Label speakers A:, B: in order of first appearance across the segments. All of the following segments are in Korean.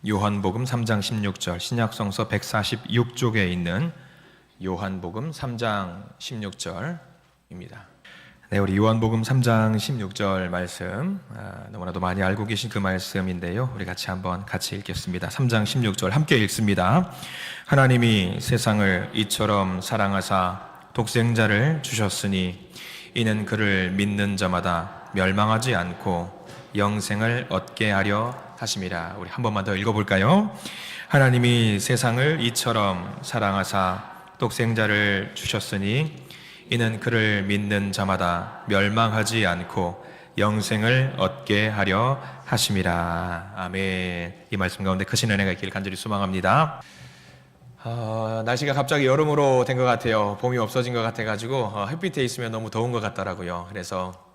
A: 요한복음 3장 16절, 신약성서 146쪽에 있는 요한복음 3장 16절입니다. 네, 우리 요한복음 3장 16절 말씀, 너무나도 많이 알고 계신 그 말씀인데요, 우리 같이 읽겠습니다. 3장 16절 함께 읽습니다. 하나님이 세상을 이처럼 사랑하사 독생자를 주셨으니 이는 그를 믿는 자마다 멸망하지 않고 영생을 얻게 하려 하심이라. 우리 한 번만 더 읽어볼까요? 하나님이 세상을 이처럼 사랑하사 독생자를 주셨으니 이는 그를 믿는 자마다 멸망하지 않고 영생을 얻게 하려 하심이라. 아멘. 이 말씀 가운데 크신 은혜가 있기를 간절히 소망합니다. 날씨가 갑자기 여름으로 된 것 같아요. 봄이 없어진 것 같아가지고 햇빛에 있으면 너무 더운 것 같더라고요. 그래서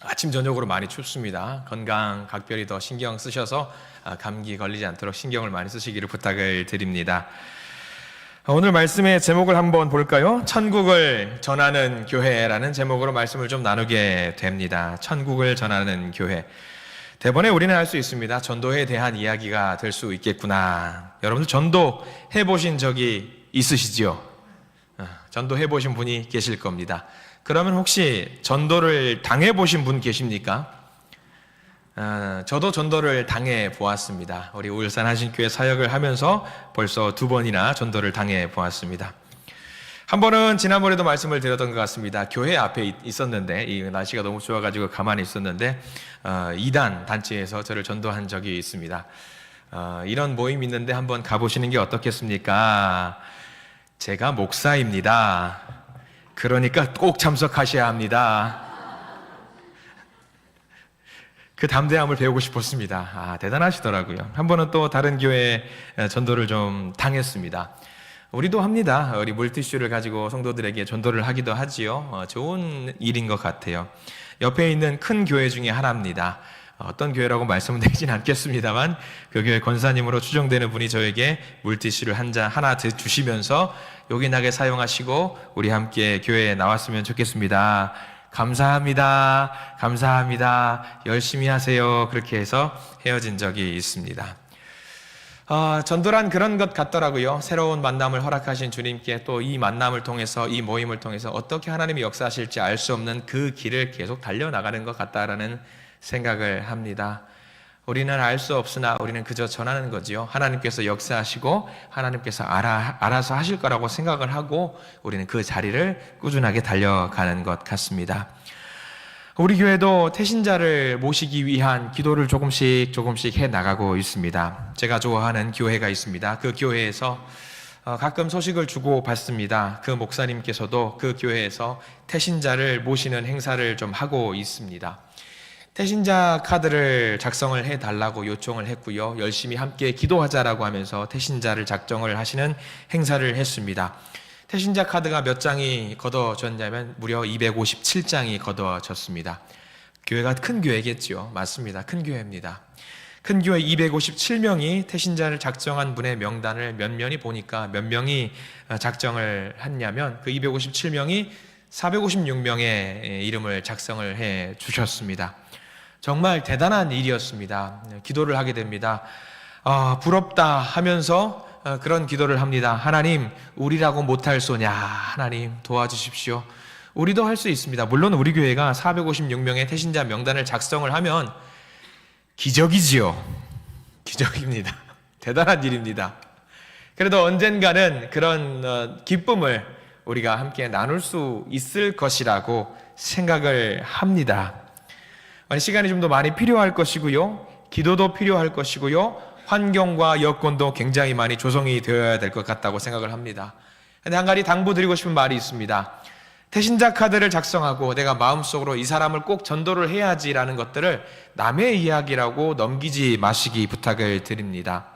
A: 아침 저녁으로 많이 춥습니다. 건강 각별히 더 신경 쓰셔서 감기 걸리지 않도록 신경을 많이 쓰시기를 부탁을 드립니다. 오늘 말씀의 제목을 한번 볼까요? 천국을 전하는 교회라는 제목으로 말씀을 좀 나누게 됩니다. 천국을 전하는 교회. 대번에 우리는 알 수 있습니다. 전도에 대한 이야기가 될 수 있겠구나. 여러분들 전도 해보신 적이 있으시죠? 전도 해보신 분이 계실 겁니다. 그러면 혹시 전도를 당해보신 분 계십니까? 저도 전도를 당해 보았습니다. 우리 울산 한신교회 사역을 하면서 벌써 2번이나 전도를 당해 보았습니다. 한 번은 지난번에도 말씀을 드렸던 것 같습니다. 교회 앞에 있었는데, 이 날씨가 너무 좋아가지고 가만히 있었는데 2단 단체에서 저를 전도한 적이 있습니다. 이런 모임이 있는데 한번 가보시는 게 어떻겠습니까? 제가 목사입니다. 그러니까 꼭 참석하셔야 합니다. 그 담대함을 배우고 싶었습니다. 대단하시더라고요. 한 번은 또 다른 교회 전도를 좀 당했습니다. 우리도 합니다. 우리 물티슈를 가지고 성도들에게 전도를 하기도 하지요. 좋은 일인 것 같아요. 옆에 있는 큰 교회 중에 하나입니다. 어떤 교회라고 말씀은 드리진 않겠습니다만 그 교회 권사님으로 추정되는 분이 저에게 물티슈를 하나 주시면서 요긴하게 사용하시고 우리 함께 교회에 나왔으면 좋겠습니다. 감사합니다. 감사합니다. 열심히 하세요. 그렇게 해서 헤어진 적이 있습니다. 전도란 그런 것 같더라고요. 새로운 만남을 허락하신 주님께 또 이 만남을 통해서, 이 모임을 통해서 어떻게 하나님이 역사하실지 알 수 없는 그 길을 계속 달려나가는 것 같다라는 생각을 합니다. 우리는 알 수 없으나 우리는 그저 전하는 거지요. 하나님께서 역사하시고 하나님께서 알아서 하실 거라고 생각을 하고 우리는 그 자리를 꾸준하게 달려가는 것 같습니다. 우리 교회도 태신자를 모시기 위한 기도를 조금씩 해나가고 있습니다. 제가 좋아하는 교회가 있습니다. 그 교회에서 가끔 소식을 주고 받습니다. 그 목사님께서도 그 교회에서 태신자를 모시는 행사를 좀 하고 있습니다. 태신자 카드를 작성을 해달라고 요청을 했고요. 열심히 함께 기도하자라고 하면서 태신자를 작성을 하시는 행사를 했습니다. 태신자 카드가 몇 장이 걷어졌냐면 무려 257장이 걷어졌습니다. 교회가 큰 교회겠죠. 맞습니다. 큰 교회입니다. 큰 교회 257명이 태신자를 작성한 분의 명단을 면면히 보니까 몇 명이 작성을 했냐면 그 257명이 456명의 이름을 작성을 해 주셨습니다. 정말 대단한 일이었습니다. 기도를 하게 됩니다. 부럽다 하면서 그런 기도를 합니다. 하나님, 우리라고 못할 소냐? 하나님 도와주십시오. 우리도 할 수 있습니다. 물론 우리 교회가 456명의 태신자 명단을 작성을 하면 기적이지요. 기적입니다. 대단한 일입니다. 그래도 언젠가는 그런 기쁨을 우리가 함께 나눌 수 있을 것이라고 생각을 합니다. 시간이 좀 더 많이 필요할 것이고요. 기도도 필요할 것이고요. 환경과 여건도 굉장히 많이 조성이 되어야 될 것 같다고 생각을 합니다. 근데 한 가지 당부드리고 싶은 말이 있습니다. 태신자 카드를 작성하고 내가 마음속으로 이 사람을 꼭 전도를 해야지라는 것들을 남의 이야기라고 넘기지 마시기 부탁을 드립니다.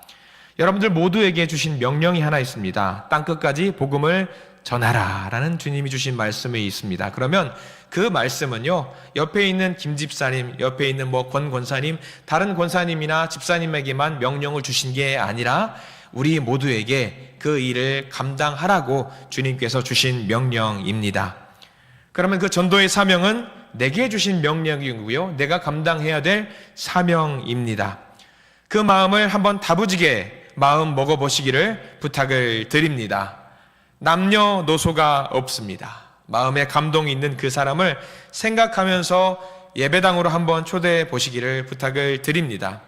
A: 여러분들 모두에게 주신 명령이 하나 있습니다. 땅끝까지 복음을 전하라 라는 주님이 주신 말씀이 있습니다. 그러면 그 말씀은요, 옆에 있는 김 집사님, 옆에 있는 권 권사님, 다른 권사님이나 집사님에게만 명령을 주신 게 아니라 우리 모두에게 그 일을 감당하라고 주님께서 주신 명령입니다. 그러면 그 전도의 사명은 내게 주신 명령이고요, 내가 감당해야 될 사명입니다. 그 마음을 한번 다부지게 마음 먹어보시기를 부탁을 드립니다. 남녀노소가 없습니다. 마음에 감동이 있는 그 사람을 생각하면서 예배당으로 한번 초대해 보시기를 부탁을 드립니다.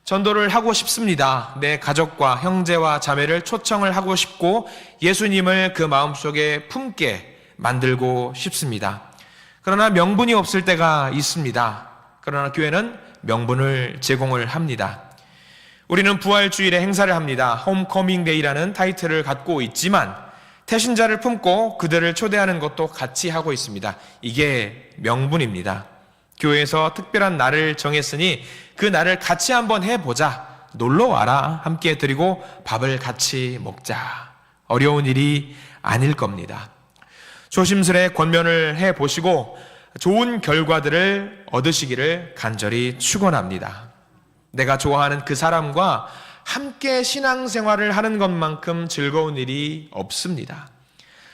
A: 전도를 하고 싶습니다. 내 가족과 형제와 자매를 초청을 하고 싶고 예수님을 그 마음속에 품게 만들고 싶습니다. 그러나 명분이 없을 때가 있습니다. 그러나 교회는 명분을 제공을 합니다. 우리는 부활주일에 행사를 합니다. 홈커밍 데이라는 타이틀을 갖고 있지만 태신자를 품고 그들을 초대하는 것도 같이 하고 있습니다. 이게 명분입니다. 교회에서 특별한 날을 정했으니 그 날을 같이 한번 해보자. 놀러 와라. 함께 드리고 밥을 같이 먹자. 어려운 일이 아닐 겁니다. 조심스레 권면을 해보시고 좋은 결과들을 얻으시기를 간절히 축원합니다. 내가 좋아하는 그 사람과 함께 신앙생활을 하는 것만큼 즐거운 일이 없습니다.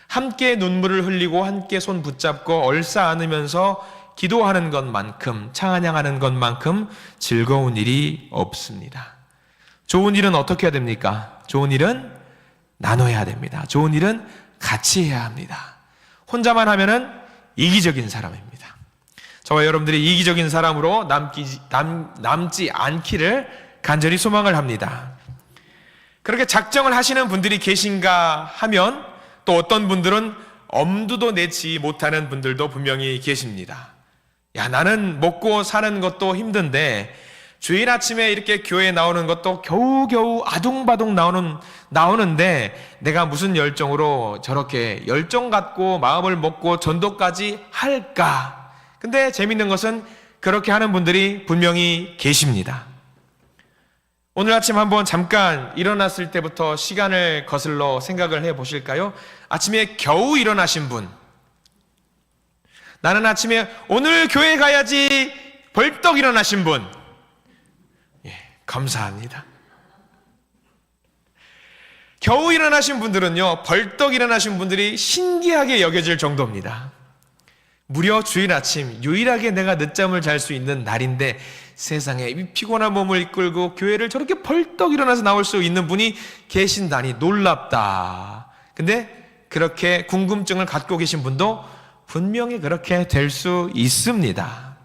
A: 함께 눈물을 흘리고 함께 손 붙잡고 얼싸 안으면서 기도하는 것만큼, 찬양하는 것만큼 즐거운 일이 없습니다. 좋은 일은 어떻게 해야 됩니까? 좋은 일은 나눠야 됩니다. 좋은 일은 같이 해야 합니다. 혼자만 하면은 이기적인 사람입니다. 저와 여러분들이 이기적인 사람으로 남지 않기를 간절히 소망을 합니다. 그렇게 작정을 하시는 분들이 계신가 하면 또 어떤 분들은 엄두도 내지 못하는 분들도 분명히 계십니다. 야, 나는 먹고 사는 것도 힘든데 주일 아침에 이렇게 교회에 나오는 것도 겨우겨우 아둥바둥 나오는데 내가 무슨 열정으로 저렇게 열정 갖고 마음을 먹고 전도까지 할까? 근데 재밌는 것은 그렇게 하는 분들이 분명히 계십니다. 오늘 아침 한번 잠깐 일어났을 때부터 시간을 거슬러 생각을 해 보실까요? 아침에 겨우 일어나신 분, 나는 아침에 오늘 교회 가야지 벌떡 일어나신 분, 예, 감사합니다. 겨우 일어나신 분들은요, 벌떡 일어나신 분들이 신기하게 여겨질 정도입니다. 무려 주일 아침 유일하게 내가 늦잠을 잘 수 있는 날인데 세상에 이 피곤한 몸을 이끌고 교회를 저렇게 벌떡 일어나서 나올 수 있는 분이 계신다니 놀랍다. 근데 그렇게 궁금증을 갖고 계신 분도 분명히 그렇게 될 수 있습니다.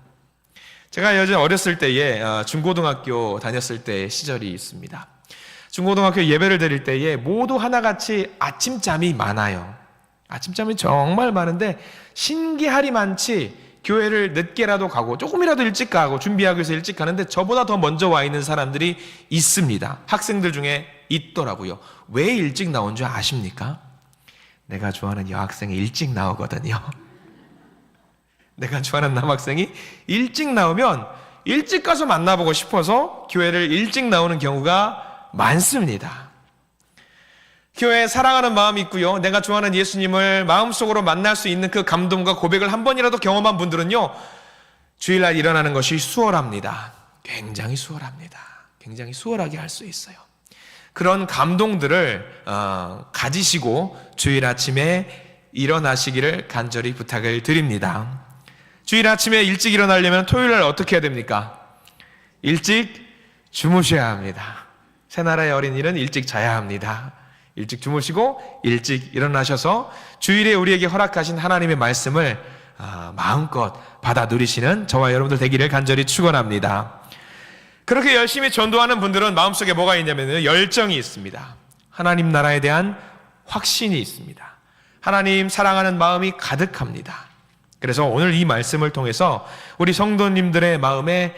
A: 제가 예전 어렸을 때에 중고등학교 다녔을 때 시절이 있습니다. 중고등학교 예배를 드릴 때에 모두 하나같이 아침잠이 많아요. 아침잠이 정말 많은데 신기하리 많지 교회를 늦게라도 가고 조금이라도 일찍 가고 준비하기 위해서 일찍 가는데 저보다 더 먼저 와 있는 사람들이 있습니다. 학생들 중에 있더라고요. 왜 일찍 나온 줄 아십니까? 내가 좋아하는 여학생이 일찍 나오거든요. 내가 좋아하는 남학생이 일찍 나오면 일찍 가서 만나보고 싶어서 교회를 일찍 나오는 경우가 많습니다. 교회에 사랑하는 마음이 있고요. 내가 좋아하는 예수님을 마음속으로 만날 수 있는 그 감동과 고백을 한 번이라도 경험한 분들은요. 주일날 일어나는 것이 수월합니다. 굉장히 수월합니다. 굉장히 수월하게 할 수 있어요. 그런 감동들을 가지시고 주일 아침에 일어나시기를 간절히 부탁을 드립니다. 주일 아침에 일찍 일어나려면 토요일날 어떻게 해야 됩니까? 일찍 주무셔야 합니다. 새나라의 어린이는 일찍 자야 합니다. 일찍 주무시고 일찍 일어나셔서 주일에 우리에게 허락하신 하나님의 말씀을 마음껏 받아 누리시는 저와 여러분들 되기를 간절히 축원합니다. 그렇게 열심히 전도하는 분들은 마음속에 뭐가 있냐면 열정이 있습니다. 하나님 나라에 대한 확신이 있습니다. 하나님 사랑하는 마음이 가득합니다. 그래서 오늘 이 말씀을 통해서 우리 성도님들의 마음에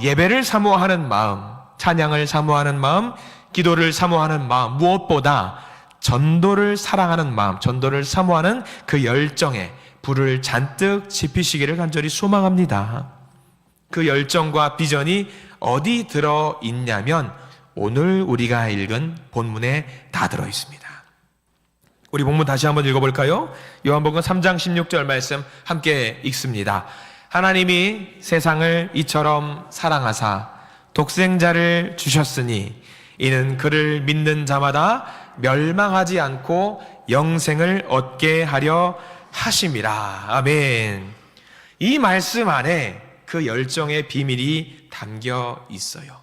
A: 예배를 사모하는 마음, 찬양을 사모하는 마음, 기도를 사모하는 마음, 무엇보다 전도를 사랑하는 마음, 전도를 사모하는 그 열정에 불을 잔뜩 지피시기를 간절히 소망합니다. 그 열정과 비전이 어디 들어있냐면 오늘 우리가 읽은 본문에 다 들어있습니다. 우리 본문 다시 한번 읽어볼까요? 요한복음 3장 16절 말씀 함께 읽습니다. 하나님이 세상을 이처럼 사랑하사 독생자를 주셨으니 이는 그를 믿는 자마다 멸망하지 않고 영생을 얻게 하려 하심이라. 아멘. 이 말씀 안에 그 열정의 비밀이 담겨 있어요.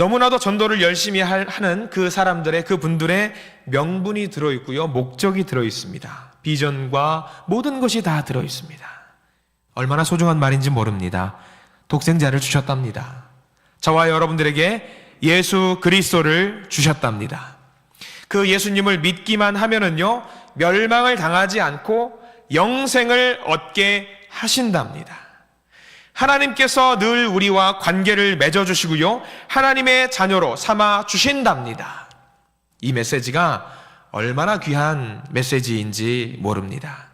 A: 너무나도 전도를 열심히 하는 그 사람들의, 그 분들의 명분이 들어있고요, 목적이 들어있습니다. 비전과 모든 것이 다 들어있습니다. 얼마나 소중한 말인지 모릅니다. 독생자를 주셨답니다. 저와 여러분들에게 예수 그리스도를 주셨답니다. 그 예수님을 믿기만 하면은요, 멸망을 당하지 않고 영생을 얻게 하신답니다. 하나님께서 늘 우리와 관계를 맺어주시고요, 하나님의 자녀로 삼아 주신답니다. 이 메시지가 얼마나 귀한 메시지인지 모릅니다.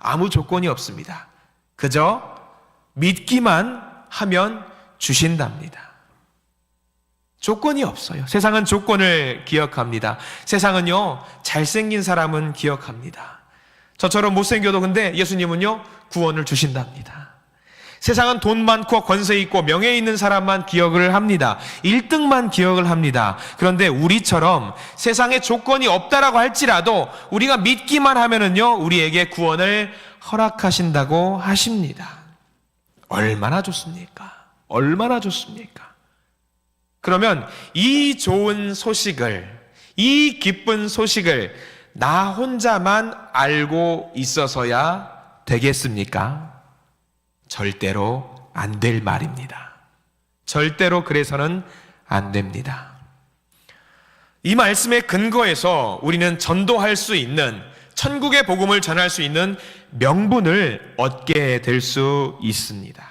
A: 아무 조건이 없습니다. 그저 믿기만 하면 주신답니다. 조건이 없어요. 세상은 조건을 기억합니다. 세상은요, 잘생긴 사람은 기억합니다. 저처럼 못생겨도 근데 예수님은요, 구원을 주신답니다. 세상은 돈 많고 권세 있고 명예 있는 사람만 기억을 합니다. 1등만 기억을 합니다. 그런데 우리처럼 세상에 조건이 없다라고 할지라도 우리가 믿기만 하면은요, 우리에게 구원을 허락하신다고 하십니다. 얼마나 좋습니까? 얼마나 좋습니까? 그러면 이 좋은 소식을, 이 기쁜 소식을 나 혼자만 알고 있어서야 되겠습니까? 절대로 안 될 말입니다. 절대로 그래서는 안 됩니다. 이 말씀의 근거에서 우리는 전도할 수 있는, 천국의 복음을 전할 수 있는 명분을 얻게 될 수 있습니다.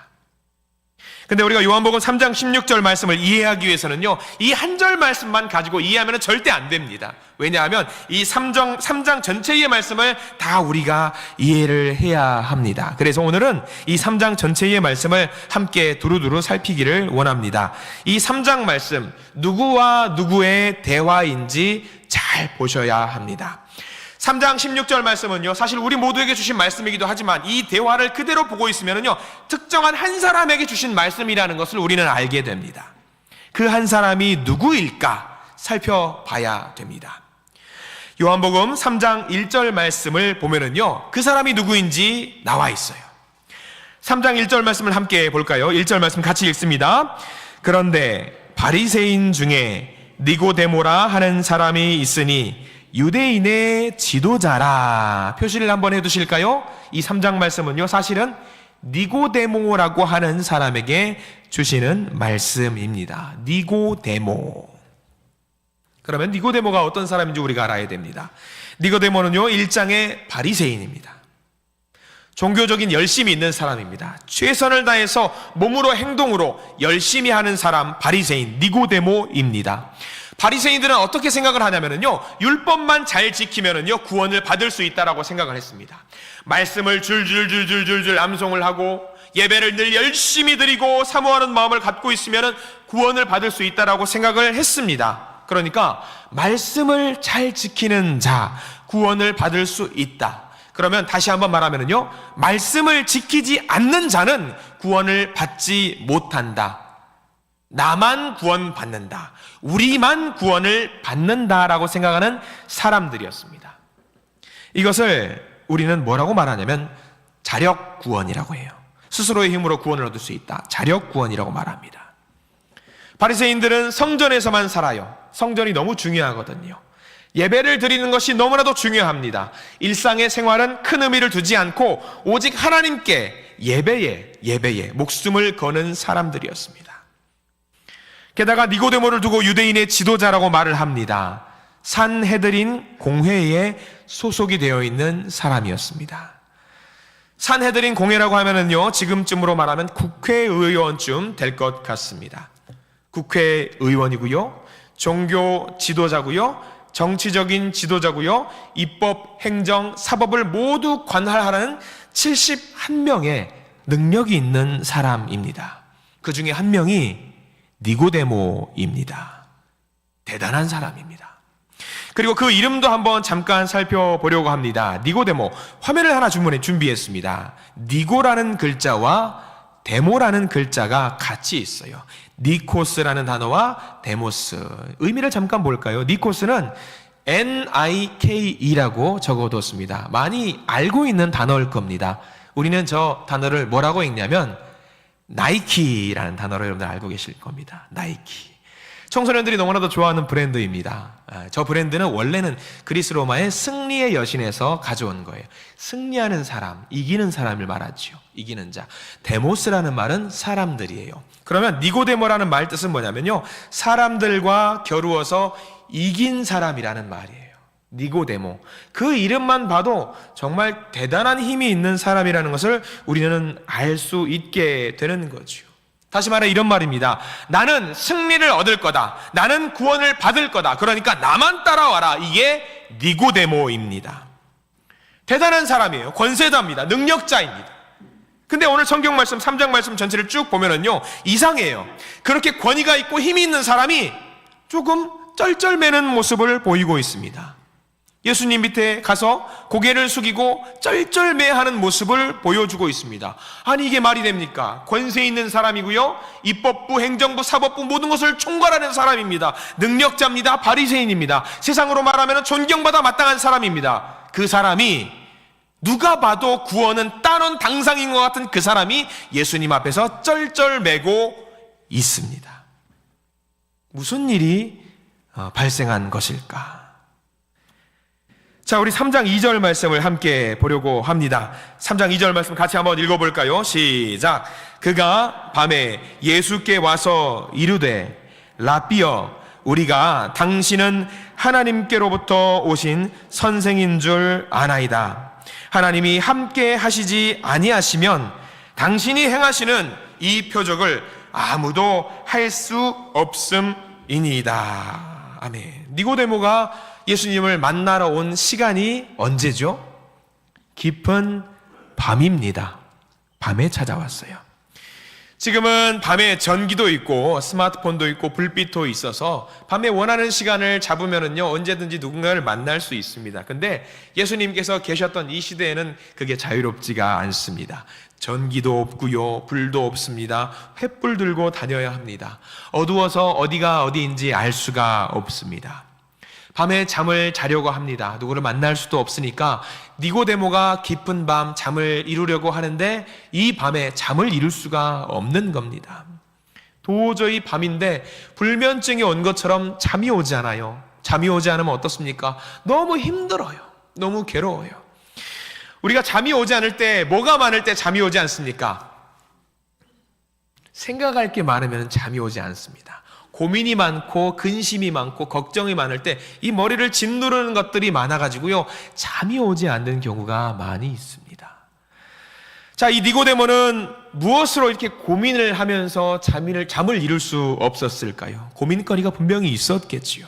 A: 근데 우리가 요한복음 3장 16절 말씀을 이해하기 위해서는요, 이 한 절 말씀만 가지고 이해하면 절대 안 됩니다. 왜냐하면 이 3장 전체의 말씀을 다 우리가 이해를 해야 합니다. 그래서 오늘은 이 3장 전체의 말씀을 함께 두루두루 살피기를 원합니다. 이 3장 말씀, 누구와 누구의 대화인지 잘 보셔야 합니다. 3장 16절 말씀은요, 사실 우리 모두에게 주신 말씀이기도 하지만 이 대화를 그대로 보고 있으면요, 특정한 한 사람에게 주신 말씀이라는 것을 우리는 알게 됩니다. 그 한 사람이 누구일까 살펴봐야 됩니다. 요한복음 3장 1절 말씀을 보면은요, 그 사람이 누구인지 나와 있어요. 3장 1절 말씀을 함께 볼까요? 1절 말씀 같이 읽습니다. 그런데 바리새인 중에 니고데모라 하는 사람이 있으니 유대인의 지도자라. 표시를 한번 해두실까요? 이 3장 말씀은요, 사실은 니고데모라고 하는 사람에게 주시는 말씀입니다. 니고데모. 그러면 니고데모가 어떤 사람인지 우리가 알아야 됩니다. 니고데모는요, 1장의 바리새인입니다. 종교적인 열심이 있는 사람입니다. 최선을 다해서 몸으로 행동으로 열심히 하는 사람, 바리새인 니고데모입니다. 바리새인들은 어떻게 생각을 하냐면요, 율법만 잘 지키면은요, 구원을 받을 수 있다라고 생각을 했습니다. 말씀을 줄줄줄줄줄 암송을 하고 예배를 늘 열심히 드리고 사모하는 마음을 갖고 있으면은 구원을 받을 수 있다라고 생각을 했습니다. 그러니까 말씀을 잘 지키는 자, 구원을 받을 수 있다. 그러면 다시 한번 말하면은요, 말씀을 지키지 않는 자는 구원을 받지 못한다. 나만 구원받는다. 우리만 구원을 받는다라고 생각하는 사람들이었습니다. 이것을 우리는 뭐라고 말하냐면 자력 구원이라고 해요. 스스로의 힘으로 구원을 얻을 수 있다. 자력 구원이라고 말합니다. 바리새인들은 성전에서만 살아요. 성전이 너무 중요하거든요. 예배를 드리는 것이 너무나도 중요합니다. 일상의 생활은 큰 의미를 두지 않고 오직 하나님께 예배에 목숨을 거는 사람들이었습니다. 게다가 니고데모를 두고 유대인의 지도자라고 말을 합니다. 산헤드린 공회에 소속이 되어 있는 사람이었습니다. 산헤드린 공회라고 하면은요, 지금쯤으로 말하면 국회의원쯤 될 것 같습니다. 국회의원이고요, 종교 지도자고요, 정치적인 지도자고요, 입법, 행정, 사법을 모두 관할하는 71명의 능력이 있는 사람입니다. 그 중에 한 명이 니고데모입니다. 대단한 사람입니다. 그리고 그 이름도 한번 잠깐 살펴보려고 합니다. 니고데모, 화면을 하나 준비했습니다. 니고라는 글자와 데모라는 글자가 같이 있어요. 니코스라는 단어와 데모스, 의미를 잠깐 볼까요? 니코스는 Nike라고 적어뒀습니다. 많이 알고 있는 단어일 겁니다. 우리는 저 단어를 뭐라고 읽냐면 나이키라는 단어로 여러분들 알고 계실 겁니다. 나이키. 청소년들이 너무나도 좋아하는 브랜드입니다. 저 브랜드는 원래는 그리스 로마의 승리의 여신에서 가져온 거예요. 승리하는 사람, 이기는 사람을 말하지요. 이기는 자. 데모스라는 말은 사람들이에요. 그러면 니고데모라는 말 뜻은 뭐냐면요, 사람들과 겨루어서 이긴 사람이라는 말이에요. 니고데모. 그 이름만 봐도 정말 대단한 힘이 있는 사람이라는 것을 우리는 알 수 있게 되는 거죠. 다시 말해 이런 말입니다. 나는 승리를 얻을 거다. 나는 구원을 받을 거다. 그러니까 나만 따라와라. 이게 니고데모입니다. 대단한 사람이에요. 권세자입니다. 능력자입니다. 근데 오늘 성경 말씀 3장 말씀 전체를 쭉 보면은요, 이상해요. 그렇게 권위가 있고 힘이 있는 사람이 조금 쩔쩔매는 모습을 보이고 있습니다. 예수님 밑에 가서 고개를 숙이고 쩔쩔매하는 모습을 보여주고 있습니다. 아니 이게 말이 됩니까? 권세 있는 사람이고요, 입법부, 행정부, 사법부 모든 것을 총괄하는 사람입니다. 능력자입니다. 바리새인입니다. 세상으로 말하면 존경받아 마땅한 사람입니다. 그 사람이 누가 봐도 구원은 따놓은 당상인 것 같은 그 사람이 예수님 앞에서 쩔쩔매고 있습니다. 무슨 일이 발생한 것일까? 자, 우리 3장 2절 말씀을 함께 보려고 합니다. 3장 2절 말씀 같이 한번 읽어볼까요? 시작. 그가 밤에 예수께 와서 이르되 라삐여, 우리가 당신은 하나님께로부터 오신 선생인 줄 아나이다. 하나님이 함께 하시지 아니하시면 당신이 행하시는 이 표적을 아무도 할 수 없음이니이다. 아멘. 니고데모가 예수님을 만나러 온 시간이 언제죠? 깊은 밤입니다. 밤에 찾아왔어요. 지금은 밤에 전기도 있고 스마트폰도 있고 불빛도 있어서 밤에 원하는 시간을 잡으면은요, 언제든지 누군가를 만날 수 있습니다. 근데 예수님께서 계셨던 이 시대에는 그게 자유롭지가 않습니다. 전기도 없고요, 불도 없습니다. 횃불 들고 다녀야 합니다. 어두워서 어디가 어디인지 알 수가 없습니다. 밤에 잠을 자려고 합니다. 누구를 만날 수도 없으니까 니고데모가 깊은 밤 잠을 이루려고 하는데 이 밤에 잠을 이룰 수가 없는 겁니다. 도저히 밤인데 불면증이 온 것처럼 잠이 오지 않아요. 잠이 오지 않으면 어떻습니까? 너무 힘들어요. 너무 괴로워요. 우리가 잠이 오지 않을 때, 뭐가 많을 때 잠이 오지 않습니까? 생각할 게 많으면 잠이 오지 않습니다. 고민이 많고 근심이 많고 걱정이 많을 때 이 머리를 짓누르는 것들이 많아가지고요, 잠이 오지 않는 경우가 많이 있습니다. 자, 이 니고데모는 무엇으로 이렇게 고민을 하면서 잠을 이룰 수 없었을까요? 고민거리가 분명히 있었겠지요.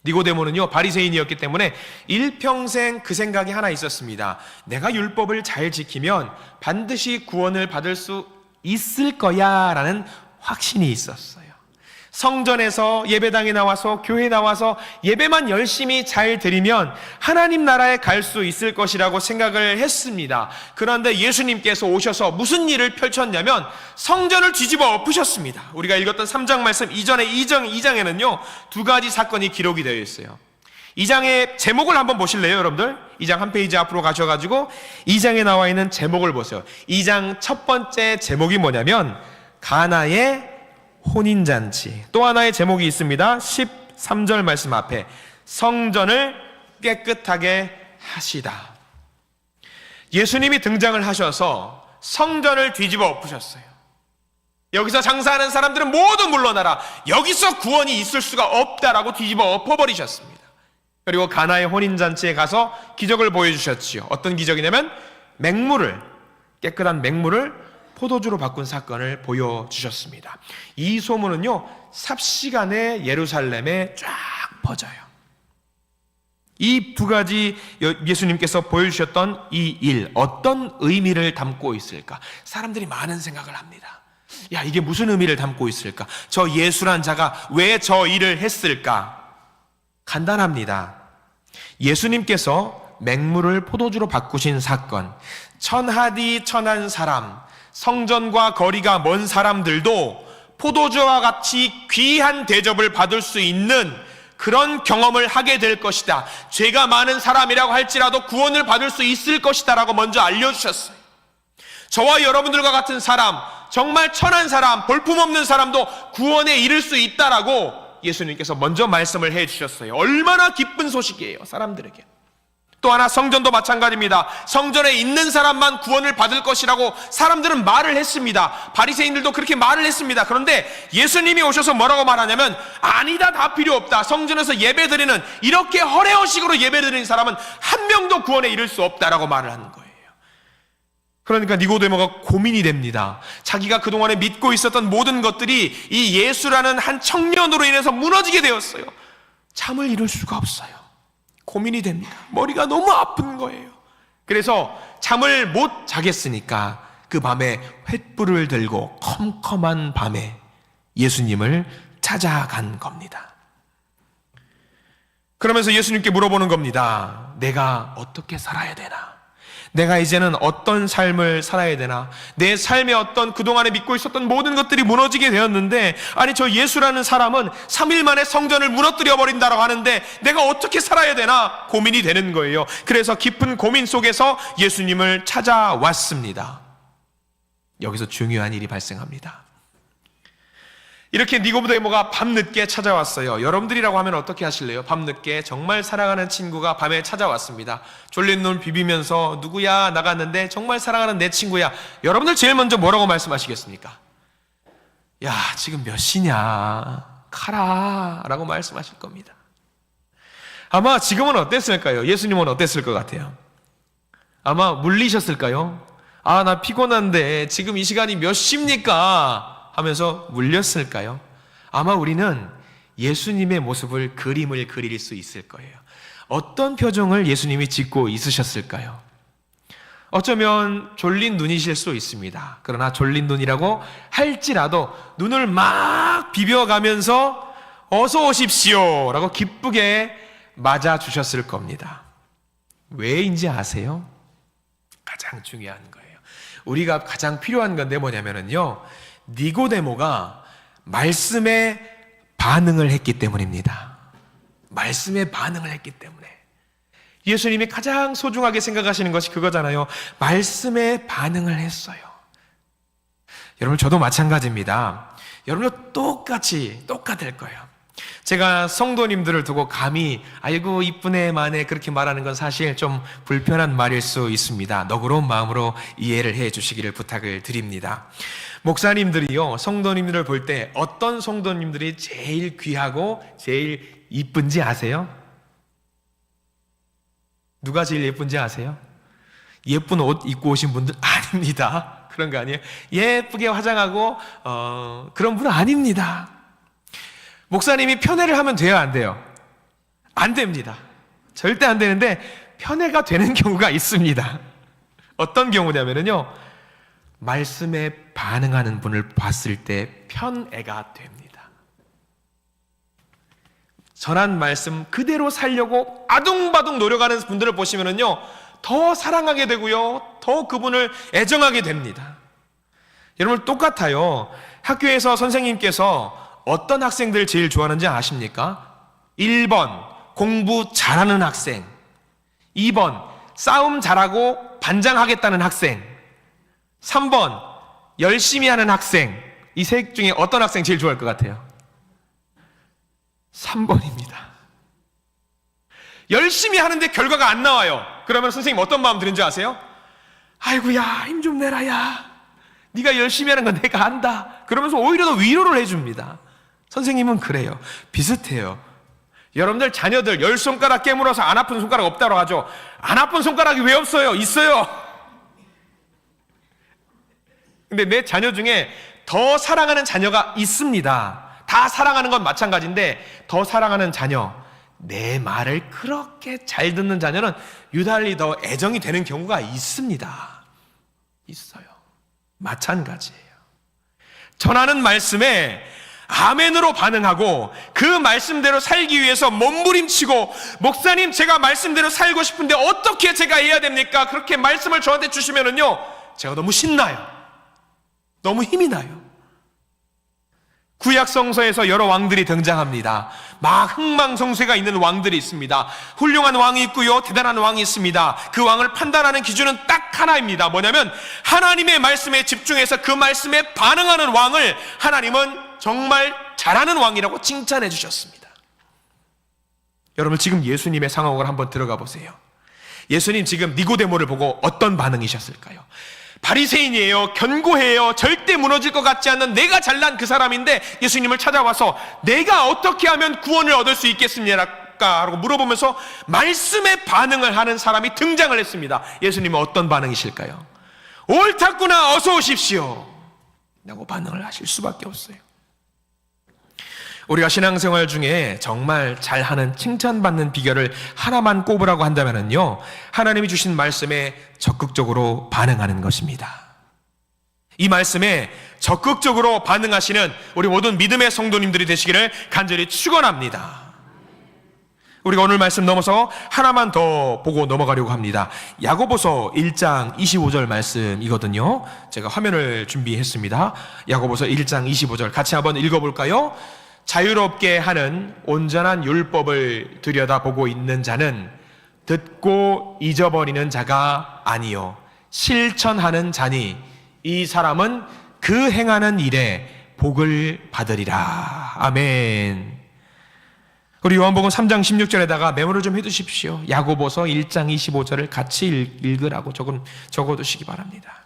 A: 니고데모는요, 바리새인이었기 때문에 일평생 그 생각이 하나 있었습니다. 내가 율법을 잘 지키면 반드시 구원을 받을 수 있을 거야 라는 확신이 있었어요. 성전에서 예배당에 나와서 교회에 나와서 예배만 열심히 잘 드리면 하나님 나라에 갈 수 있을 것이라고 생각을 했습니다. 그런데 예수님께서 오셔서 무슨 일을 펼쳤냐면 성전을 뒤집어 엎으셨습니다. 우리가 읽었던 3장 말씀 이전에 2장에는요 두 가지 사건이 기록이 되어 있어요. 2장의 제목을 한번 보실래요, 여러분들? 2장 한 페이지 앞으로 가셔가지고 2장에 나와 있는 제목을 보세요. 2장 첫 번째 제목이 뭐냐면 가나의 혼인잔치. 또 하나의 제목이 있습니다. 13절 말씀 앞에 성전을 깨끗하게 하시다. 예수님이 등장을 하셔서 성전을 뒤집어 엎으셨어요. 여기서 장사하는 사람들은 모두 물러나라. 여기서 구원이 있을 수가 없다라고 뒤집어 엎어버리셨습니다. 그리고 가나의 혼인잔치에 가서 기적을 보여주셨지요. 어떤 기적이냐면 깨끗한 맹물을 포도주로 바꾼 사건을 보여주셨습니다. 이 소문은요, 삽시간에 예루살렘에 쫙 퍼져요. 이 두 가지 예수님께서 보여주셨던 이 일, 어떤 의미를 담고 있을까? 사람들이 많은 생각을 합니다. 야, 이게 무슨 의미를 담고 있을까? 저 예수란 자가 왜 저 일을 했을까? 간단합니다. 예수님께서 맹물을 포도주로 바꾸신 사건, 천하디 천한 사람, 성전과 거리가 먼 사람들도 포도주와 같이 귀한 대접을 받을 수 있는 그런 경험을 하게 될 것이다. 죄가 많은 사람이라고 할지라도 구원을 받을 수 있을 것이다 라고 먼저 알려주셨어요. 저와 여러분들과 같은 사람, 정말 천한 사람, 볼품없는 사람도 구원에 이를 수 있다라고
B: 예수님께서 먼저 말씀을 해주셨어요. 얼마나 기쁜 소식이에요, 사람들에게. 또 하나, 성전도 마찬가지입니다. 성전에 있는 사람만 구원을 받을 것이라고 사람들은 말을 했습니다. 바리새인들도 그렇게 말을 했습니다. 그런데 예수님이 오셔서 뭐라고 말하냐면, 아니다, 다 필요 없다. 성전에서 예배드리는, 이렇게 허례허식으로 예배드리는 사람은 한 명도 구원에 이를 수 없다라고 말을 하는 거예요. 그러니까 니고데모가 고민이 됩니다. 자기가 그동안에 믿고 있었던 모든 것들이 이 예수라는 한 청년으로 인해서 무너지게 되었어요. 잠을 이룰 수가 없어요. 고민이 됩니다. 머리가 너무 아픈 거예요. 그래서 잠을 못 자겠으니까 그 밤에 횃불을 들고 컴컴한 밤에 예수님을 찾아간 겁니다. 그러면서 예수님께 물어보는 겁니다. 내가 어떻게 살아야 되나? 내가 이제는 어떤 삶을 살아야 되나? 내 삶에 어떤 그동안에 믿고 있었던 모든 것들이 무너지게 되었는데, 아니 저 예수라는 사람은 3일 만에 성전을 무너뜨려 버린다라고 하는데 내가 어떻게 살아야 되나 고민이 되는 거예요. 그래서 깊은 고민 속에서 예수님을 찾아왔습니다. 여기서 중요한 일이 발생합니다. 이렇게 니고데모가 밤늦게 찾아왔어요. 여러분들이라고 하면 어떻게 하실래요? 밤늦게 정말 사랑하는 친구가 밤에 찾아왔습니다. 졸린 눈 비비면서 누구야 나갔는데 정말 사랑하는 내 친구야. 여러분들 제일 먼저 뭐라고 말씀하시겠습니까? 야, 지금 몇 시냐? 가라 라고 말씀하실 겁니다. 아마 지금은 어땠을까요? 예수님은 어땠을 것 같아요? 아마 물리셨을까요? 아, 나 피곤한데 지금 이 시간이 몇 시입니까? 하면서 물렸을까요? 아마 우리는 예수님의 모습을 그림을 그릴 수 있을 거예요. 어떤 표정을 예수님이 짓고 있으셨을까요? 어쩌면 졸린 눈이실 수 있습니다. 그러나 졸린 눈이라고 할지라도 눈을 막 비벼가면서 어서 오십시오 라고 기쁘게 맞아주셨을 겁니다. 왜인지 아세요? 가장 중요한 거예요. 우리가 가장 필요한 건데 뭐냐면요, 니고데모가 말씀에 반응을 했기 때문입니다. 말씀에 반응을 했기 때문에. 예수님이 가장 소중하게 생각하시는 것이 그거잖아요. 말씀에 반응을 했어요. 여러분, 저도 마찬가지입니다. 여러분도 똑같을 거예요. 제가 성도님들을 두고 감히 아이고 이쁘네 마네 그렇게 말하는 건 사실 좀 불편한 말일 수 있습니다. 너그러운 마음으로 이해를 해 주시기를 부탁을 드립니다. 목사님들이요, 성도님들을 볼 때 어떤 성도님들이 제일 귀하고 제일 이쁜지 아세요? 누가 제일 예쁜지 아세요? 예쁜 옷 입고 오신 분들 아닙니다. 그런 거 아니에요. 예쁘게 화장하고 그런 분은 아닙니다. 목사님이 편애를 하면 돼요, 안 돼요? 안 됩니다. 절대 안 되는데 편애가 되는 경우가 있습니다. 어떤 경우냐면요, 말씀에 반응하는 분을 봤을 때 편애가 됩니다. 전한 말씀 그대로 살려고 아둥바둥 노력하는 분들을 보시면요, 더 사랑하게 되고요, 더 그분을 애정하게 됩니다. 여러분, 똑같아요. 학교에서 선생님께서 어떤 학생들 제일 좋아하는지 아십니까? 1번 공부 잘하는 학생, 2번 싸움 잘하고 반장하겠다는 학생, 3번 열심히 하는 학생. 이 셋 중에 어떤 학생 제일 좋아할 것 같아요? 3번입니다. 열심히 하는데 결과가 안 나와요. 그러면 선생님 어떤 마음 드는지 아세요? 아이고야, 힘 좀 내라 야, 네가 열심히 하는 건 내가 안다. 그러면서 오히려 더 위로를 해줍니다. 선생님은 그래요. 비슷해요. 여러분들 자녀들 10손가락 깨물어서 안 아픈 손가락 없다고 하죠. 안 아픈 손가락이 왜 없어요? 있어요. 근데 내 자녀 중에 더 사랑하는 자녀가 있습니다. 다 사랑하는 건 마찬가지인데 더 사랑하는 자녀, 내 말을 그렇게 잘 듣는 자녀는 유달리 더 애정이 되는 경우가 있습니다. 있어요. 마찬가지예요. 전하는 말씀에 아멘으로 반응하고 그 말씀대로 살기 위해서 몸부림치고, 목사님 제가 말씀대로 살고 싶은데 어떻게 제가 해야 됩니까? 그렇게 말씀을 저한테 주시면은요, 제가 너무 신나요. 너무 힘이 나요. 구약 성서에서 여러 왕들이 등장합니다. 막 흥망성쇠가 있는 왕들이 있습니다. 훌륭한 왕이 있고요, 대단한 왕이 있습니다. 그 왕을 판단하는 기준은 딱 하나입니다. 뭐냐면 하나님의 말씀에 집중해서 그 말씀에 반응하는 왕을 하나님은 정말 잘하는 왕이라고 칭찬해 주셨습니다. 여러분, 지금 예수님의 상황을 한번 들어가 보세요. 예수님 지금 니고데모를 보고 어떤 반응이셨을까요? 바리새인이에요. 견고해요. 절대 무너질 것 같지 않는 내가 잘난 그 사람인데 예수님을 찾아와서 내가 어떻게 하면 구원을 얻을 수 있겠습니까? 라고 물어보면서 말씀에 반응을 하는 사람이 등장을 했습니다. 예수님은 어떤 반응이실까요? 옳았구나, 어서 오십시오 라고 반응을 하실 수밖에 없어요. 우리가 신앙생활 중에 정말 잘하는 칭찬받는 비결을 하나만 꼽으라고 한다면요, 하나님이 주신 말씀에 적극적으로 반응하는 것입니다. 이 말씀에 적극적으로 반응하시는 우리 모든 믿음의 성도님들이 되시기를 간절히 축원합니다. 우리가 오늘 말씀 넘어서 하나만 더 보고 넘어가려고 합니다. 야고보서 1장 25절 말씀이거든요. 제가 화면을 준비했습니다. 야고보서 1장 25절 같이 한번 읽어볼까요? 자유롭게 하는 온전한 율법을 들여다보고 있는 자는 듣고 잊어버리는 자가 아니요 실천하는 자니 이 사람은 그 행하는 일에 복을 받으리라. 아멘. 우리 요한복음 3장 16절에다가 메모를 좀 해두십시오. 야고보서 1장 25절을 같이 읽으라고 적어두시기 바랍니다.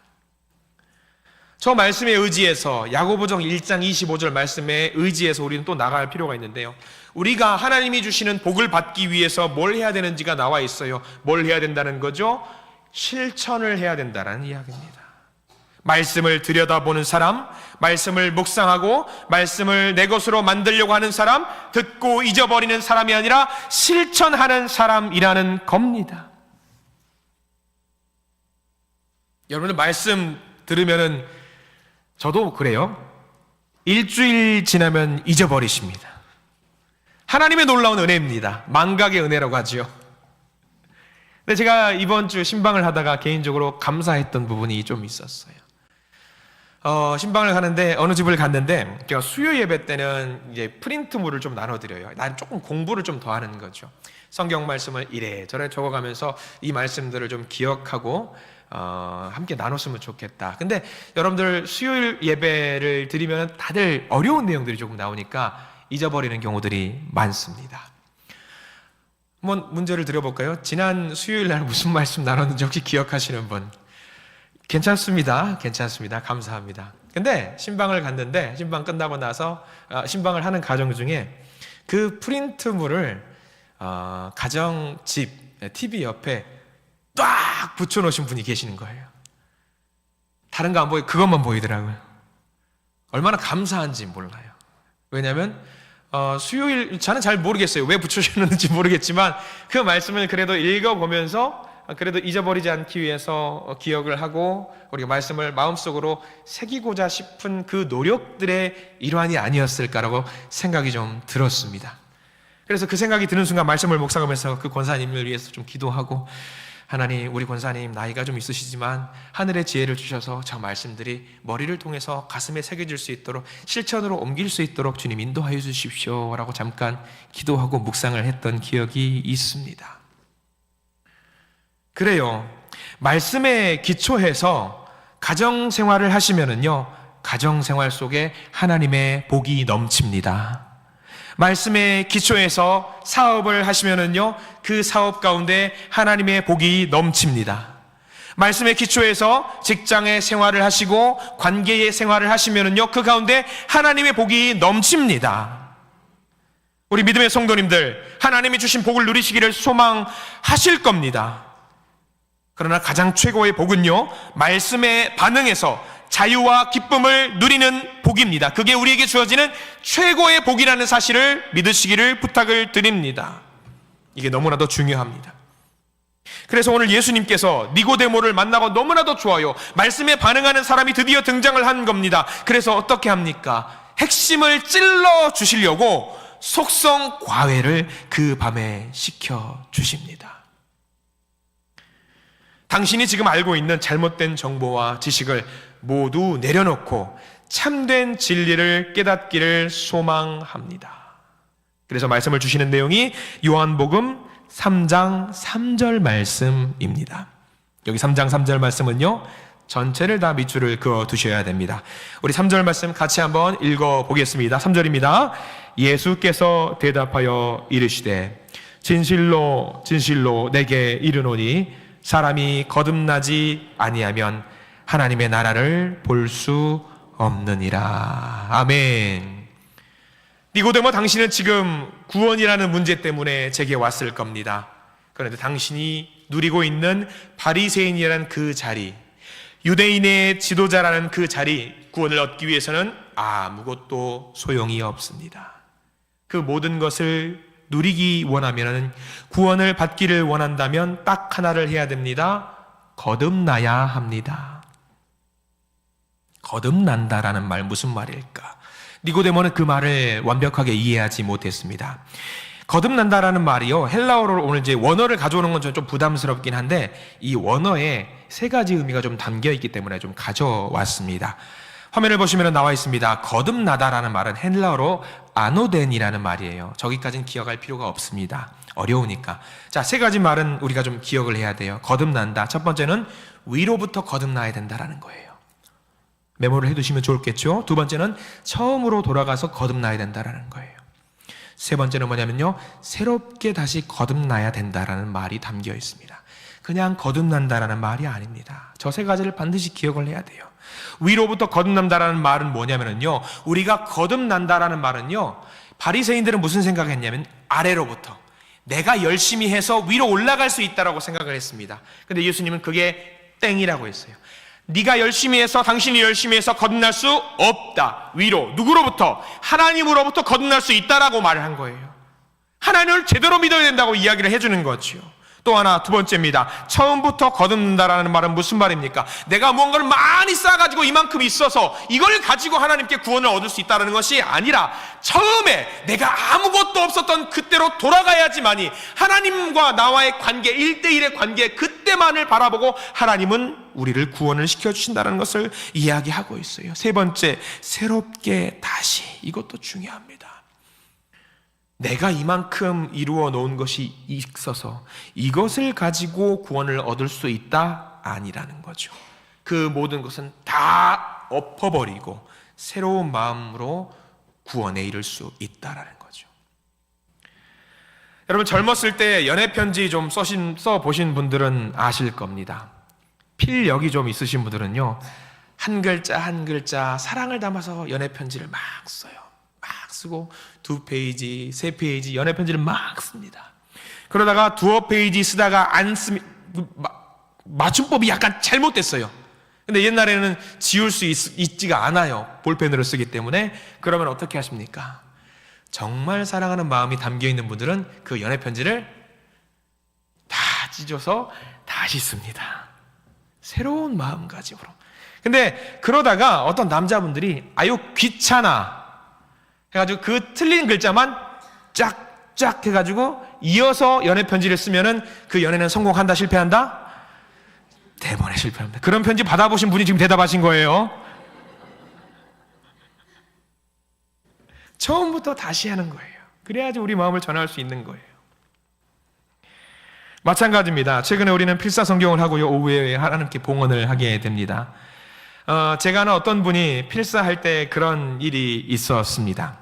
B: 저 말씀에 의지해서, 야고보서 1장 25절 말씀에 의지해서 우리는 또 나갈 필요가 있는데요, 우리가 하나님이 주시는 복을 받기 위해서 뭘 해야 되는지가 나와 있어요. 뭘 해야 된다는 거죠? 실천을 해야 된다는 이야기입니다. 말씀을 들여다보는 사람, 말씀을 묵상하고 말씀을 내 것으로 만들려고 하는 사람, 듣고 잊어버리는 사람이 아니라 실천하는 사람이라는 겁니다. 여러분들 말씀 들으면은, 저도 그래요. 일주일 지나면 잊어버리십니다. 하나님의 놀라운 은혜입니다. 망각의 은혜라고 하죠. 근데 제가 이번 주 신방을 하다가 개인적으로 감사했던 부분이 좀 있었어요. 신방을 가는데, 어느 집을 갔는데, 제가 수요 예배 때는 이제 프린트물을 좀 나눠드려요. 나는 조금 공부를 좀 더 하는 거죠. 성경 말씀을 이래저래 적어가면서 이 말씀들을 좀 기억하고 함께 나눴으면 좋겠다. 근데 여러분들 수요일 예배를 드리면 다들 어려운 내용들이 조금 나오니까 잊어버리는 경우들이 많습니다. 한번 문제를 드려볼까요? 지난 수요일 날 무슨 말씀 나눴는지 혹시 기억하시는 분? 괜찮습니다. 감사합니다. 근데 신방을 갔는데, 신방 끝나고 나서 신방을 하는 과정 중에 그 프린트물을 가정집 TV 옆에 딱 붙여놓으신 분이 계시는 거예요. 다른 거 안 보이고 그것만 보이더라고요. 얼마나 감사한지 몰라요. 왜냐하면 수요일, 저는 잘 모르겠어요. 왜 붙여주셨는지 모르겠지만 그 말씀을 그래도 읽어보면서 그래도 잊어버리지 않기 위해서 기억을 하고 우리가 말씀을 마음속으로 새기고자 싶은 그 노력들의 일환이 아니었을까라고 생각이 좀 들었습니다. 그래서 그 생각이 드는 순간 말씀을 묵상하면서 그 권사님을 위해서 좀 기도하고, 하나님, 우리 권사님 나이가 좀 있으시지만 하늘의 지혜를 주셔서 저 말씀들이 머리를 통해서 가슴에 새겨질 수 있도록, 실천으로 옮길 수 있도록 주님 인도하여 주십시오 라고 잠깐 기도하고 묵상을 했던 기억이 있습니다. 그래요, 말씀에 기초해서 가정생활을 하시면은요, 가정생활 속에 하나님의 복이 넘칩니다. 말씀에 기초해서 사업을 하시면은요, 그 사업 가운데 하나님의 복이 넘칩니다. 말씀에 기초해서 직장의 생활을 하시고 관계의 생활을 하시면은요, 그 가운데 하나님의 복이 넘칩니다. 우리 믿음의 성도님들, 하나님이 주신 복을 누리시기를 소망하실 겁니다. 그러나 가장 최고의 복은요, 말씀에 반응해서 자유와 기쁨을 누리는 복입니다. 그게 우리에게 주어지는 최고의 복이라는 사실을 믿으시기를 부탁을 드립니다. 이게 너무나도 중요합니다. 그래서 오늘 예수님께서 니고데모를 만나고 너무나도 좋아요. 말씀에 반응하는 사람이 드디어 등장을 한 겁니다. 그래서 어떻게 합니까? 핵심을 찔러 주시려고 속성 과외를 그 밤에 시켜 주십니다. 당신이 지금 알고 있는 잘못된 정보와 지식을 모두 내려놓고 참된 진리를 깨닫기를 소망합니다. 그래서 말씀을 주시는 내용이 요한복음 3장 3절 말씀입니다. 여기 3장 3절 말씀은요, 전체를 다 밑줄을 그어 두셔야 됩니다. 우리 3절 말씀 같이 한번 읽어 보겠습니다. 3절입니다. 예수께서 대답하여 이르시되 진실로 진실로 내게 이르노니 사람이 거듭나지 아니하면 하나님의 나라를 볼 수 없느니라. 아멘. 니고데모, 당신은 지금 구원이라는 문제 때문에 제게 왔을 겁니다. 그런데 당신이 누리고 있는 바리새인이라는 그 자리, 유대인의 지도자라는 그 자리, 구원을 얻기 위해서는 아무것도 소용이 없습니다. 그 모든 것을 누리기 원하면, 구원을 받기를 원한다면 딱 하나를 해야 됩니다. 거듭나야 합니다. 거듭난다라는 말 무슨 말일까? 니고데모는 그 말을 완벽하게 이해하지 못했습니다. 거듭난다라는 말이요, 헬라어로 오늘 이제 원어를 가져오는 건 좀 부담스럽긴 한데 이 원어에 세 가지 의미가 좀 담겨 있기 때문에 좀 가져왔습니다. 화면을 보시면 나와 있습니다. 거듭나다라는 말은 헬라어로 아노덴이라는 말이에요. 저기까지는 기억할 필요가 없습니다. 어려우니까. 자, 세 가지 말은 우리가 좀 기억을 해야 돼요. 거듭난다. 첫 번째는 위로부터 거듭나야 된다라는 거예요. 메모를 해두시면 좋겠죠. 두 번째는 처음으로 돌아가서 거듭나야 된다라는 거예요. 세 번째는 뭐냐면요, 새롭게 다시 거듭나야 된다라는 말이 담겨 있습니다. 그냥 거듭난다라는 말이 아닙니다. 저 세 가지를 반드시 기억을 해야 돼요. 위로부터 거듭난다라는 말은 뭐냐면요, 우리가 거듭난다라는 말은요, 바리새인들은 무슨 생각을 했냐면 아래로부터 내가 열심히 해서 위로 올라갈 수 있다라고 생각을 했습니다. 근데 예수님은 그게 땡이라고 했어요. 네가 열심히 해서, 당신이 열심히 해서 거듭날 수 없다. 위로, 누구로부터? 하나님으로부터 거듭날 수 있다라고 말을 한 거예요. 하나님을 제대로 믿어야 된다고 이야기를 해주는 거죠. 또 하나, 두 번째입니다. 처음부터 거듭는다라는 말은 무슨 말입니까? 내가 무언가를 많이 쌓아가지고 이만큼 있어서 이걸 가지고 하나님께 구원을 얻을 수 있다는 것이 아니라 처음에 내가 아무것도 없었던 그때로 돌아가야지만이 하나님과 나와의 관계, 1대1의 관계, 그때만을 바라보고 하나님은 우리를 구원을 시켜주신다는 것을 이야기하고 있어요. 세 번째, 새롭게 다시. 이것도 중요합니다. 내가 이만큼 이루어 놓은 것이 있어서 이것을 가지고 구원을 얻을 수 있다? 아니라는 거죠. 그 모든 것은 다 엎어버리고 새로운 마음으로 구원에 이를 수 있다라는 거죠. 여러분, 젊었을 때 연애편지 좀 써보신 분들은 아실 겁니다. 필력이 좀 있으신 분들은요, 한 글자 한 글자 사랑을 담아서 연애편지를 막 써요. 막 쓰고 2페이지, 3페이지 연애편지를 막 씁니다. 그러다가 2페이지 쓰다가 안 쓰면 맞춤법이 약간 잘못됐어요. 근데 옛날에는 지울 수 있지가 않아요. 볼펜으로 쓰기 때문에. 그러면 어떻게 하십니까? 정말 사랑하는 마음이 담겨있는 분들은 그 연애편지를 다 찢어서 다시 씁니다. 새로운 마음가짐으로. 근데 그러다가 어떤 남자분들이 아유 귀찮아 해가지고 그 틀린 글자만 쫙쫙 해가지고 이어서 연애편지를 쓰면은 그 연애는 성공한다, 실패한다? 대번에 실패합니다. 그런 편지 받아보신 분이 지금 대답하신 거예요. 처음부터 다시 하는 거예요. 그래야지 우리 마음을 전할 수 있는 거예요. 마찬가지입니다. 최근에 우리는 필사성경을 하고요, 오후에 하나님께 봉헌을 하게 됩니다. 제가 아는 어떤 분이 필사할 때 그런 일이 있었습니다.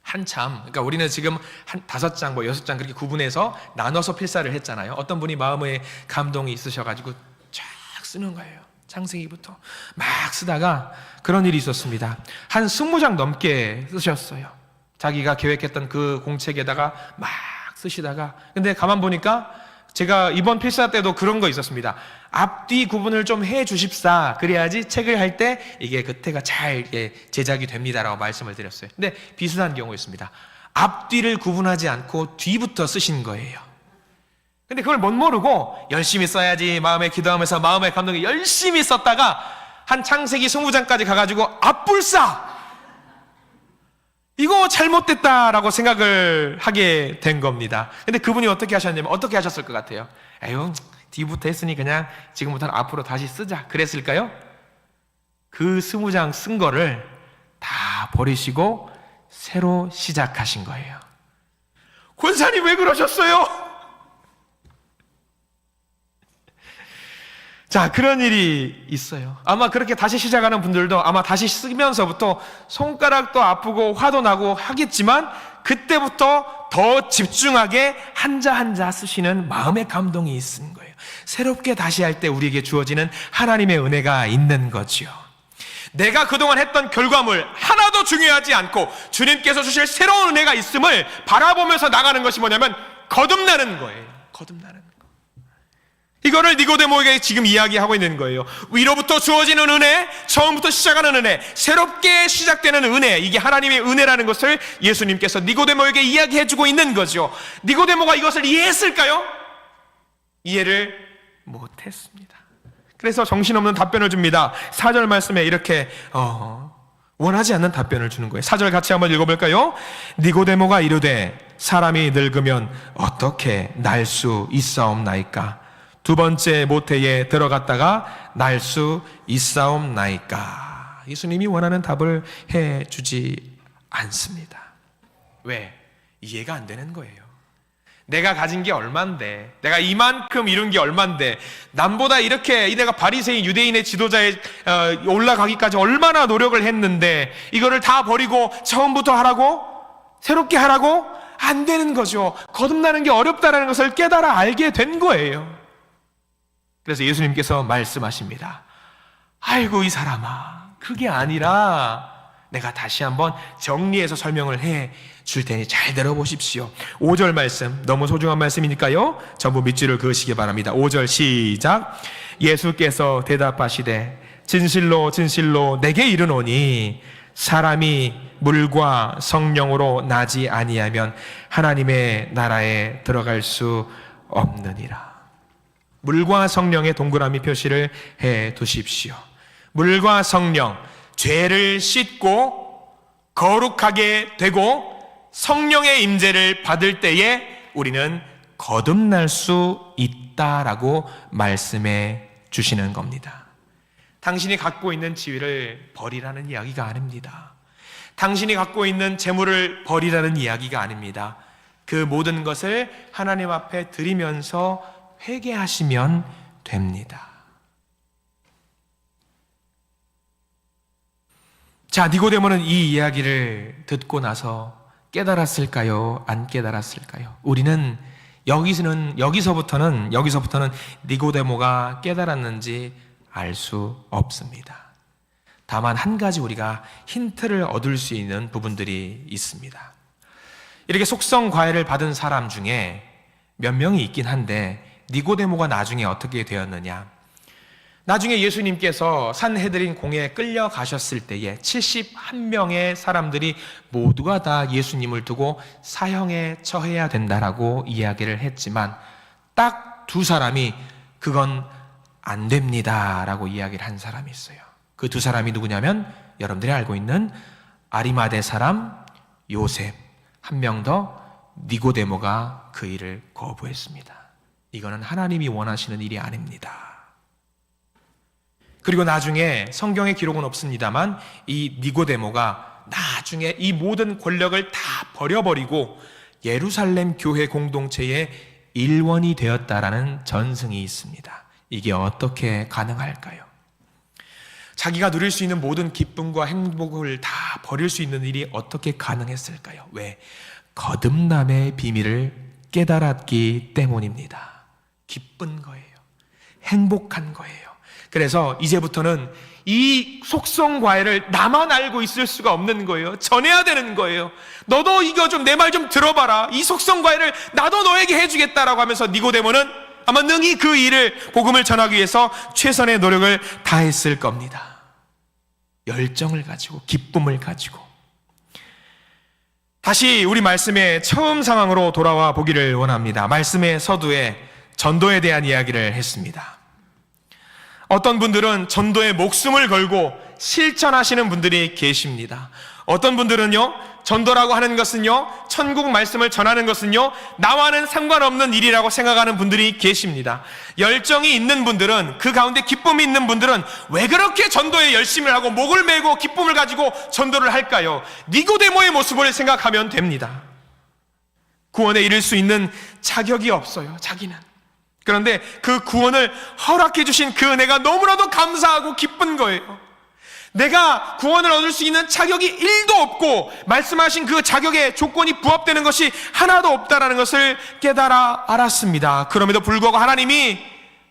B: 한참, 그러니까 우리는 지금 한 5장, 6장 그렇게 구분해서 나눠서 필사를 했잖아요. 어떤 분이 마음에 감동이 있으셔가지고 쫙 쓰는 거예요. 창세기부터 막 쓰다가 그런 일이 있었습니다. 한 20장 넘게 쓰셨어요. 자기가 계획했던 그 공책에다가 막 쓰시다가, 근데 가만 보니까 제가 이번 필사 때도 그런 거 있었습니다. 앞뒤 구분을 좀 해 주십사. 그래야지 책을 할 때 이게 그때가 잘 제작이 됩니다라고 말씀을 드렸어요. 근데 비슷한 경우였습니다. 앞뒤를 구분하지 않고 뒤부터 쓰신 거예요. 근데 그걸 못 모르고 열심히 써야지 마음에 기도하면서 마음의 감동에 열심히 썼다가 한 창세기 20장까지 가가지고 앞불사! 이거 잘못됐다라고 생각을 하게 된 겁니다. 근데 그분이 어떻게 하셨냐면 어떻게 하셨을 것 같아요? 에휴, 뒤부터 했으니 그냥 지금부터는 앞으로 다시 쓰자. 그랬을까요? 그 20장 쓴 거를 다 버리시고 새로 시작하신 거예요. 권사님 왜 그러셨어요? 자, 그런 일이 있어요. 아마 그렇게 다시 시작하는 분들도 아마 다시 쓰면서부터 손가락도 아프고 화도 나고 하겠지만 그때부터 더 집중하게 한자 한자 쓰시는 마음의 감동이 있는 거예요. 새롭게 다시 할 때 우리에게 주어지는 하나님의 은혜가 있는 거죠. 내가 그동안 했던 결과물 하나도 중요하지 않고 주님께서 주실 새로운 은혜가 있음을 바라보면서 나가는 것이 뭐냐면 거듭나는 거예요. 거듭나는 거. 이거를 니고데모에게 지금 이야기하고 있는 거예요. 위로부터 주어지는 은혜, 처음부터 시작하는 은혜, 새롭게 시작되는 은혜, 이게 하나님의 은혜라는 것을 예수님께서 니고데모에게 이야기해주고 있는 거죠. 니고데모가 이것을 이해했을까요? 이해를 못했습니다. 그래서 정신없는 답변을 줍니다. 4절 말씀에 이렇게 원하지 않는 답변을 주는 거예요. 4절 같이 한번 읽어볼까요? 니고데모가 이르되 사람이 늙으면 어떻게 날 수 있사옵나이까? 두 번째 모태에 들어갔다가 날 수 있사옵나이까? 예수님이 원하는 답을 해주지 않습니다. 왜? 이해가 안 되는 거예요. 내가 가진 게 얼만데, 내가 이만큼 이룬 게 얼만데, 남보다 이렇게 내가 바리새인 유대인의 지도자에 올라가기까지 얼마나 노력을 했는데 이거를 다 버리고 처음부터 하라고? 새롭게 하라고? 안 되는 거죠. 거듭나는 게 어렵다는 것을 깨달아 알게 된 거예요. 그래서 예수님께서 말씀하십니다. 아이고 이 사람아, 그게 아니라 내가 다시 한번 정리해서 설명을 해 줄 테니 잘 들어보십시오. 5절 말씀, 너무 소중한 말씀이니까요, 전부 밑줄을 그으시기 바랍니다. 5절 시작. 예수께서 대답하시되 진실로 진실로 내게 이르노니 사람이 물과 성령으로 나지 아니하면 하나님의 나라에 들어갈 수 없느니라. 물과 성령의 동그라미 표시를 해 두십시오. 물과 성령, 죄를 씻고 거룩하게 되고 성령의 임재를 받을 때에 우리는 거듭날 수 있다라고 말씀해 주시는 겁니다. 당신이 갖고 있는 지위를 버리라는 이야기가 아닙니다. 당신이 갖고 있는 재물을 버리라는 이야기가 아닙니다. 그 모든 것을 하나님 앞에 드리면서 회개하시면 됩니다. 자, 니고데모는 이 이야기를 듣고 나서 깨달았을까요? 안 깨달았을까요? 우리는 여기서부터는 니고데모가 깨달았는지 알 수 없습니다. 다만 한 가지 우리가 힌트를 얻을 수 있는 부분들이 있습니다. 이렇게 속성 과외를 받은 사람 중에 몇 명이 있긴 한데 니고데모가 나중에 어떻게 되었느냐? 나중에 예수님께서 산헤드린 공회에 끌려가셨을 때에 71명의 사람들이 모두가 다 예수님을 두고 사형에 처해야 된다라고 이야기를 했지만 딱 두 사람이 그건 안 됩니다 라고 이야기를 한 사람이 있어요. 그 두 사람이 누구냐면 여러분들이 알고 있는 아리마대 사람 요셉, 한 명 더 니고데모가 그 일을 거부했습니다. 이거는 하나님이 원하시는 일이 아닙니다. 그리고 나중에 성경의 기록은 없습니다만 이 니고데모가 나중에 이 모든 권력을 다 버려버리고 예루살렘 교회 공동체의 일원이 되었다라는 전승이 있습니다. 이게 어떻게 가능할까요? 자기가 누릴 수 있는 모든 기쁨과 행복을 다 버릴 수 있는 일이 어떻게 가능했을까요? 왜? 거듭남의 비밀을 깨달았기 때문입니다. 기쁜 거예요. 행복한 거예요. 그래서 이제부터는 이 속성 과외를 나만 알고 있을 수가 없는 거예요. 전해야 되는 거예요. 너도 이거 좀 내 말 좀 들어봐라. 이 속성 과외를 나도 너에게 해주겠다라고 하면서 니고데모는 아마 능히 그 일을 복음을 전하기 위해서 최선의 노력을 다했을 겁니다. 열정을 가지고 기쁨을 가지고. 다시 우리 말씀의 처음 상황으로 돌아와 보기를 원합니다. 말씀의 서두에 전도에 대한 이야기를 했습니다. 어떤 분들은 전도에 목숨을 걸고 실천하시는 분들이 계십니다. 어떤 분들은요, 전도라고 하는 것은요, 천국 말씀을 전하는 것은요, 나와는 상관없는 일이라고 생각하는 분들이 계십니다. 열정이 있는 분들은, 그 가운데 기쁨이 있는 분들은 왜 그렇게 전도에 열심히 하고 목을 메고 기쁨을 가지고 전도를 할까요? 니고데모의 모습을 생각하면 됩니다. 구원에 이를 수 있는 자격이 없어요, 자기는. 그런데 그 구원을 허락해 주신 그 은혜가 너무나도 감사하고 기쁜 거예요. 내가 구원을 얻을 수 있는 자격이 1도 없고 말씀하신 그 자격의 조건이 부합되는 것이 하나도 없다라는 것을 깨달아 알았습니다. 그럼에도 불구하고 하나님이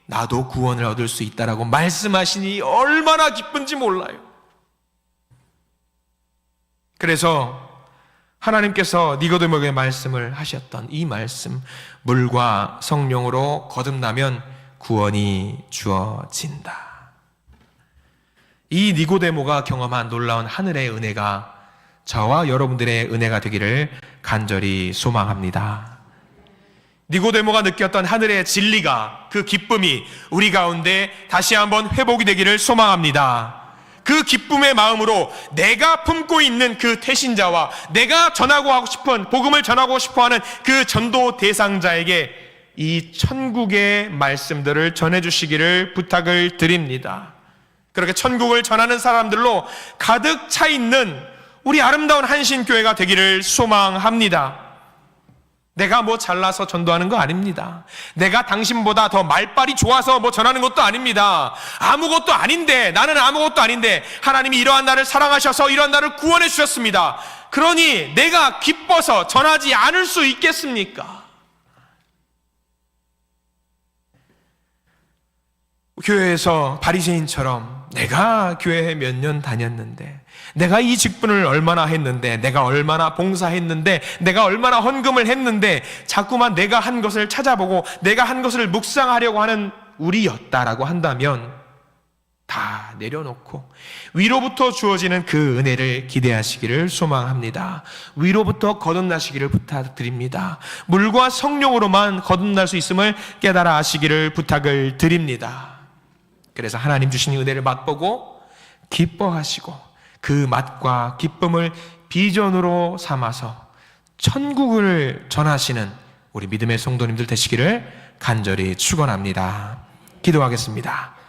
B: 나도 구원을 얻을 수 있다라고 말씀하시니 얼마나 기쁜지 몰라요. 그래서 하나님께서 니고데모에게 말씀을 하셨던 이 말씀, 물과 성령으로 거듭나면 구원이 주어진다. 이 니고데모가 경험한 놀라운 하늘의 은혜가 저와 여러분들의 은혜가 되기를 간절히 소망합니다. 니고데모가 느꼈던 하늘의 진리가, 그 기쁨이 우리 가운데 다시 한번 회복이 되기를 소망합니다. 그 기쁨의 마음으로 내가 품고 있는 그 태신자와 내가 전하고 하고 싶은 복음을 전하고 싶어하는 그 전도 대상자에게 이 천국의 말씀들을 전해주시기를 부탁을 드립니다. 그렇게 천국을 전하는 사람들로 가득 차 있는 우리 아름다운 한신교회가 되기를 소망합니다. 내가 뭐 잘나서 전도하는 거 아닙니다. 내가 당신보다 더 말빨이 좋아서 뭐 전하는 것도 아닙니다. 아무것도 아닌데, 나는 아무것도 아닌데 하나님이 이러한 나를 사랑하셔서 이러한 나를 구원해 주셨습니다. 그러니 내가 기뻐서 전하지 않을 수 있겠습니까? 교회에서 바리새인처럼 내가 교회에 몇 년 다녔는데, 내가 이 직분을 얼마나 했는데, 내가 얼마나 봉사했는데, 내가 얼마나 헌금을 했는데, 자꾸만 내가 한 것을 찾아보고 내가 한 것을 묵상하려고 하는 우리였다라고 한다면 다 내려놓고 위로부터 주어지는 그 은혜를 기대하시기를 소망합니다. 위로부터 거듭나시기를 부탁드립니다. 물과 성령으로만 거듭날 수 있음을 깨달아 하시기를 부탁을 드립니다. 그래서 하나님 주신 은혜를 맛보고 기뻐하시고 그 맛과 기쁨을 비전으로 삼아서 천국을 전하시는 우리 믿음의 성도님들 되시기를 간절히 축원합니다. 기도하겠습니다.